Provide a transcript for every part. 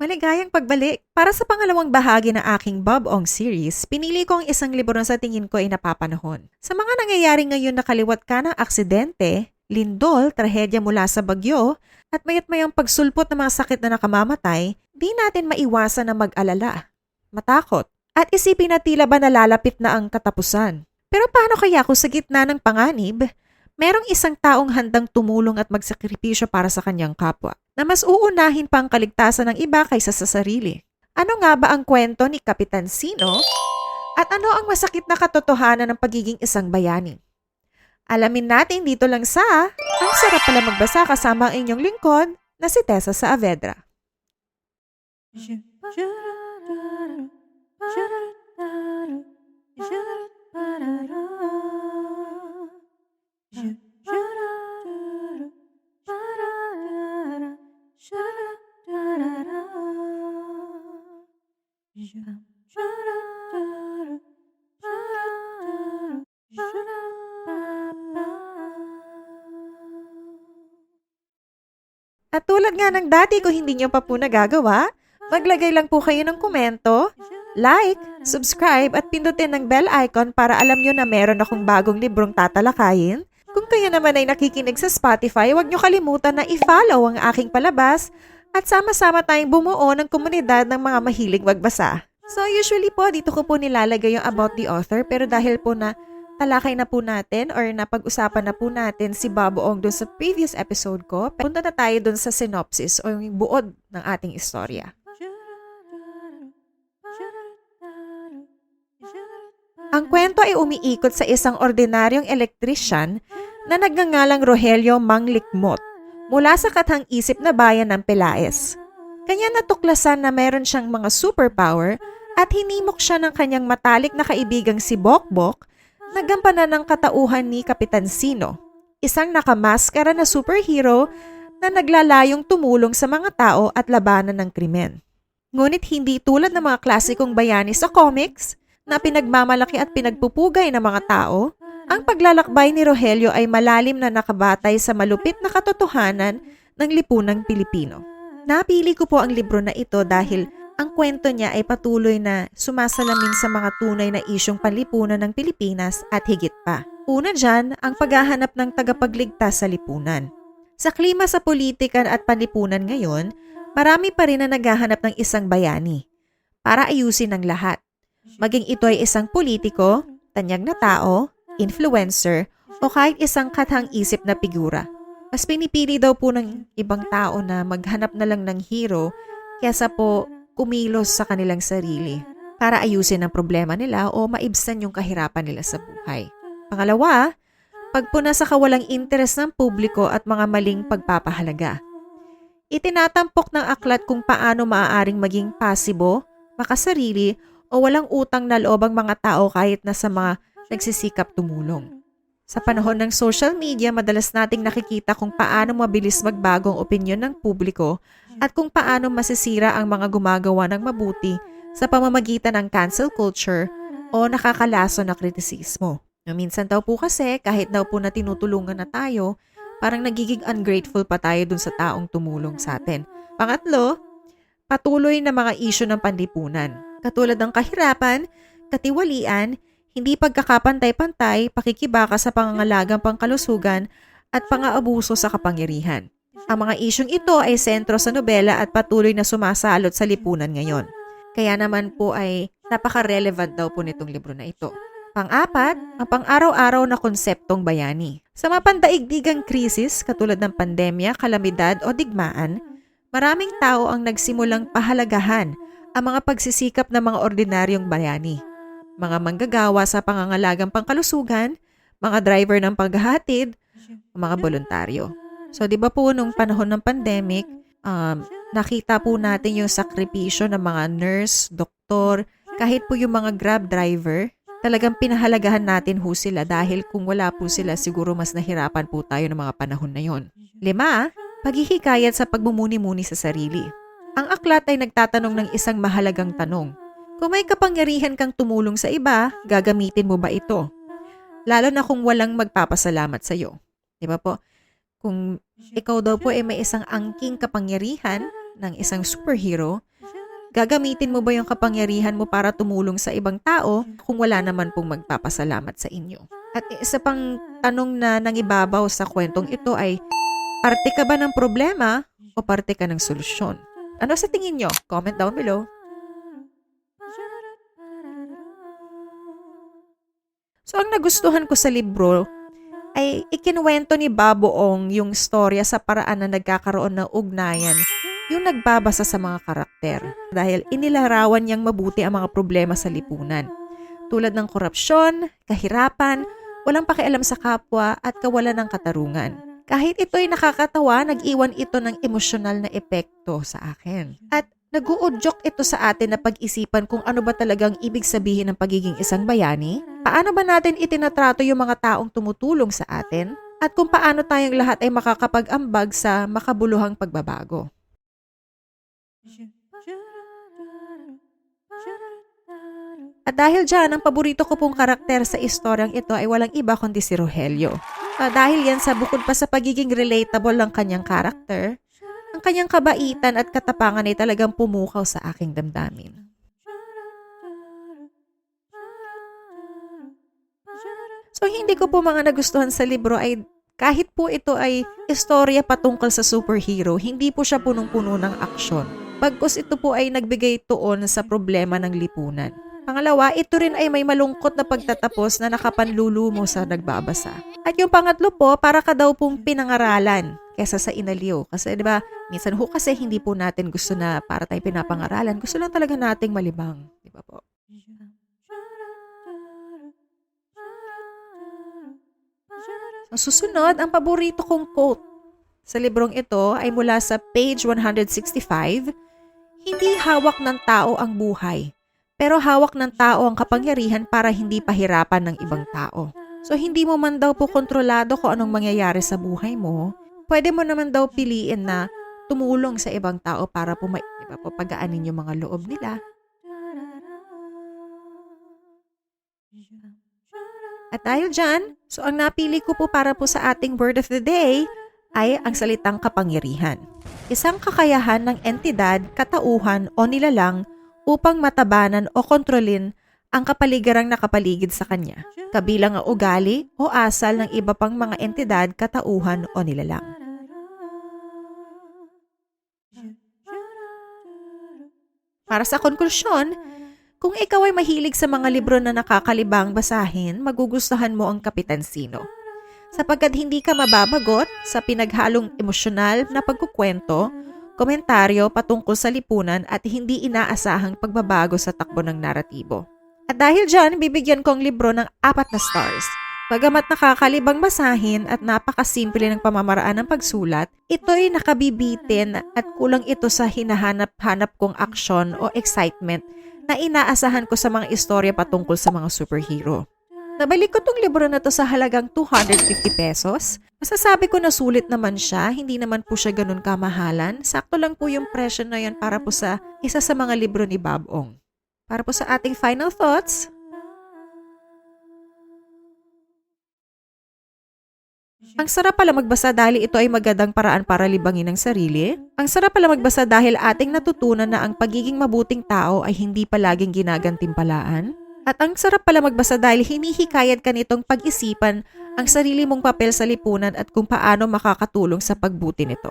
Maligayang pagbalik! Para sa pangalawang bahagi ng aking Bob Ong series, pinili ko ang isang libro na sa tingin ko ay napapanahon. Sa mga nangyayari ngayon na kaliwat ka ng aksidente, lindol, trahedya mula sa bagyo, at mayat-mayang pagsulpot ng mga sakit na nakamamatay, di natin maiwasan na mag-alala, matakot, at isipin na tila ba nalalapit na ang katapusan. Pero paano kaya kung sa gitna ng panganib, merong isang taong handang tumulong at magsakripisyo para sa kanyang kapwa, na mas uunahin pa ang kaligtasan ng iba kaysa sa sarili? Ano nga ba ang kwento ni Kapitan Sino? At ano ang masakit na katotohanan ng pagiging isang bayani? Alamin natin dito lang sa Ang Sarap Pala Magbasa kasama ang inyong lingkod na si Tessa Saavedra. At tulad nga ng dati, kung hindi nyo pa po nagagawa, maglagay lang po kayo ng komento, like, subscribe at pindutin ng bell icon para alam nyo na meron akong bagong librong tatalakayin. Kung kayo naman ay nakikinig sa Spotify, huwag nyo kalimutan na i-follow ang aking palabas at sama-sama tayong bumuo ng komunidad ng mga mahilig magbasa. So usually po, dito ko po nilalagay yung about the author, pero dahil po na talakay na po natin or napag-usapan na po natin si Bob Ong doon sa previous episode ko, punta na tayo doon sa synopsis o yung buod ng ating istorya. Ang kwento ay umiikot sa isang ordinaryong elektrisyan na nagngangalang Rogelio Manglikmot mula sa katang-isip na bayan ng Pelaez. Kanya natuklasan na meron siyang mga superpower at hinimok siya ng kanyang matalik na kaibigang si Bokbok na gampanan ng katauhan ni Kapitan Sino, isang nakamaskara na superhero na naglalayong tumulong sa mga tao at labanan ng krimen. Ngunit hindi tulad ng mga klasikong bayani sa comics na pinagmamalaki at pinagpupugay ng mga tao, ang paglalakbay ni Rogelio ay malalim na nakabatay sa malupit na katotohanan ng lipunang Pilipino. Napili ko po ang libro na ito dahil ang kwento niya ay patuloy na sumasalamin sa mga tunay na isyong panlipunan ng Pilipinas at higit pa. Una dyan, ang paghahanap ng tagapagligtas sa lipunan. Sa klima sa politikan at panlipunan ngayon, marami pa rin na naghahanap ng isang bayani para ayusin ang lahat. Maging ito ay isang politiko, tanyag na tao, influencer, o kahit isang katang-isip na figura. Mas pinipili daw po ng ibang tao na maghanap na lang ng hero kaysa po kumilos sa kanilang sarili para ayusin ang problema nila o maibsan yung kahirapan nila sa buhay. Pangalawa, pagpuna sa kawalang interes ng publiko at mga maling pagpapahalaga. Itinatampok ng aklat kung paano maaaring maging pasibo, makasarili, o walang utang na loob ang mga tao kahit na sa mga nagsisikap tumulong. Sa panahon ng social media, madalas nating nakikita kung paano mabilis magbagong opinyon ng publiko at kung paano masisira ang mga gumagawa ng mabuti sa pamamagitan ng cancel culture o nakakalaso na kritisismo. Minsan daw po kasi kahit daw po na tinutulungan na tayo, parang nagiging ungrateful pa tayo dun sa taong tumulong sa atin. Pangatlo, patuloy na mga isyu ng panlipunan. Katulad ng kahirapan, katiwalian, hindi pagkakapantay-pantay, pakikibaka sa pangangalagang pangkalusugan at pang-aabuso sa kapangyarihan. Ang mga isyong ito ay sentro sa nobela at patuloy na sumasalot sa lipunan ngayon. Kaya naman po ay napaka-relevant daw po nitong libro na ito. Pang-apat, ang pang-araw-araw na konseptong bayani. Sa mapandaigdigang krisis katulad ng pandemya, kalamidad o digmaan, maraming tao ang nagsimulang pahalagahan ang mga pagsisikap ng mga ordinaryong bayani, mga manggagawa sa pangangalagang pangkalusugan, mga driver ng paghahatid, mga voluntaryo. So, di ba po nung panahon ng pandemic, nakita po natin yung sakripisyo ng mga nurse, doktor, kahit po yung mga grab driver, talagang pinahalagahan natin ho sila dahil kung wala po sila, siguro mas nahirapan po tayo ng mga panahon na yon. 5, paghihikayat sa pagmumuni-muni sa sarili. Ang aklat ay nagtatanong ng isang mahalagang tanong. Kung may kapangyarihan kang tumulong sa iba, gagamitin mo ba ito? Lalo na kung walang magpapasalamat sa iyo. Di ba po? Kung ikaw daw po ay may isang angking kapangyarihan ng isang superhero, Gagamitin mo ba yung kapangyarihan mo para tumulong sa ibang tao kung wala naman pong magpapasalamat sa inyo? At isa pang tanong na nangibabaw sa kwentong ito ay, parte ka ba ng problema o parte ka ng solusyon? Ano sa tingin nyo? Comment down below. So ang nagustuhan ko sa libro ay ikinuwento ni Baboong yung storya sa paraan na nagkakaroon ng ugnayan yung nagbabasa sa mga karakter dahil inilarawan niyang mabuti ang mga problema sa lipunan tulad ng korupsyon, kahirapan, walang pakialam sa kapwa at kawalan ng katarungan. Kahit ito'y nakakatawa, nag-iwan ito ng emosyonal na epekto sa akin. At nag-uudyok ito sa atin na pag-isipan kung ano ba talagang ibig sabihin ng pagiging isang bayani, paano ba natin itinatrato yung mga taong tumutulong sa atin, at kung paano tayong lahat ay makakapag-ambag sa makabuluhang pagbabago. At dahil dyan, ang paborito ko pong karakter sa istoryang ito ay walang iba kundi si Rogelio. Dahil yan sa bukod pa sa pagiging relatable ng kanyang karakter, ang kanyang kabaitan at katapangan ay talagang pumukaw sa aking damdamin. So hindi ko po mga nagustuhan sa libro ay kahit po ito ay istorya patungkol sa superhero, hindi po siya punong-puno ng aksyon. Bagkus ito po ay nagbigay tuon sa problema ng lipunan. Pangalawa, ito rin ay may malungkot na pagtatapos na nakapanlulumo sa nagbabasa. At yung pangatlo po, para ka daw pong pinangaralan kesa sa inaliw. Kasi 'di ba, minsan ho kasi hindi po natin gusto na para tayong pinapangaralan. Gusto lang talaga nating malibang, 'di ba po? Ang susunod, ang paborito kong quote sa librong ito ay mula sa page 165. Hindi hawak ng tao ang buhay, pero hawak ng tao ang kapangyarihan para hindi pahirapan ng ibang tao. So hindi mo man daw po kontrolado kung anong mangyayari sa buhay mo, pwede mo naman daw piliin na tumulong sa ibang tao para po, diba, po pagaanin yung mga loob nila. At dahil dyan, so ang napili ko po para po sa ating word of the day ay ang salitang kapangyarihan. Isang kakayahan ng entidad, katauhan o nilalang upang matabanan o kontrolin ang kapaligarang nakapaligid sa kanya, kabilang ang ugali o asal ng iba pang mga entidad, katauhan o nilalang. Para sa konklusyon, kung ikaw ay mahilig sa mga libro na nakakalibang basahin, magugustuhan mo ang Kapitan Sino. Sapagkat hindi ka mababagot sa pinaghalong emosyonal na pagkukwento, komentaryo patungkol sa lipunan at hindi inaasahang pagbabago sa takbo ng naratibo. At dahil dyan, bibigyan ko ang libro ng 4 na stars. Bagamat nakakalibang basahin at napakasimple ng pamamaraan ng pagsulat, ito'y nakabibitin at kulang ito sa hinahanap-hanap kong aksyon o excitement na inaasahan ko sa mga istorya patungkol sa mga superhero. Nabalik ko tong libro na to sa halagang 250 pesos. Masasabi ko na sulit naman siya, hindi naman po siya ganun kamahalan. Sakto lang po yung presyo na yan para po sa isa sa mga libro ni Baboong. Para po sa ating final thoughts, ang sarap pala magbasa dahil ito ay magandang paraan para libangin ang sarili. Ang sarap pala magbasa dahil ating natutunan na ang pagiging mabuting tao ay hindi palaging ginagantimpalaan. At ang sarap pala magbasa dahil hinihikayat ka nitong pag-isipan ang sarili mong papel sa lipunan at kung paano makakatulong sa pagbuti nito.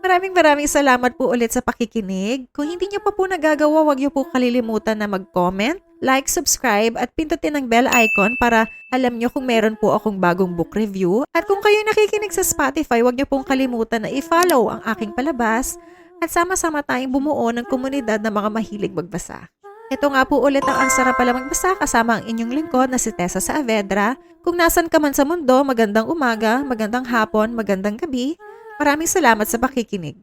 Maraming salamat po ulit sa pakikinig. Kung hindi niyo pa po nagagawa, huwag niyo po kalilimutan na mag-comment, like, subscribe at pindutin ang bell icon para alam niyo kung meron po akong bagong book review. At kung kayo nakikinig sa Spotify, huwag niyo pong kalimutan na i-follow ang aking palabas at sama-sama tayong bumuo ng komunidad ng mga mahilig magbasa. Ito nga po ulit ang Sarap Pala Magbasa kasama ang inyong lingkod na si Tessa Saavedra. Kung nasan ka man sa mundo, magandang umaga, magandang hapon, magandang gabi. Maraming salamat sa pakikinig.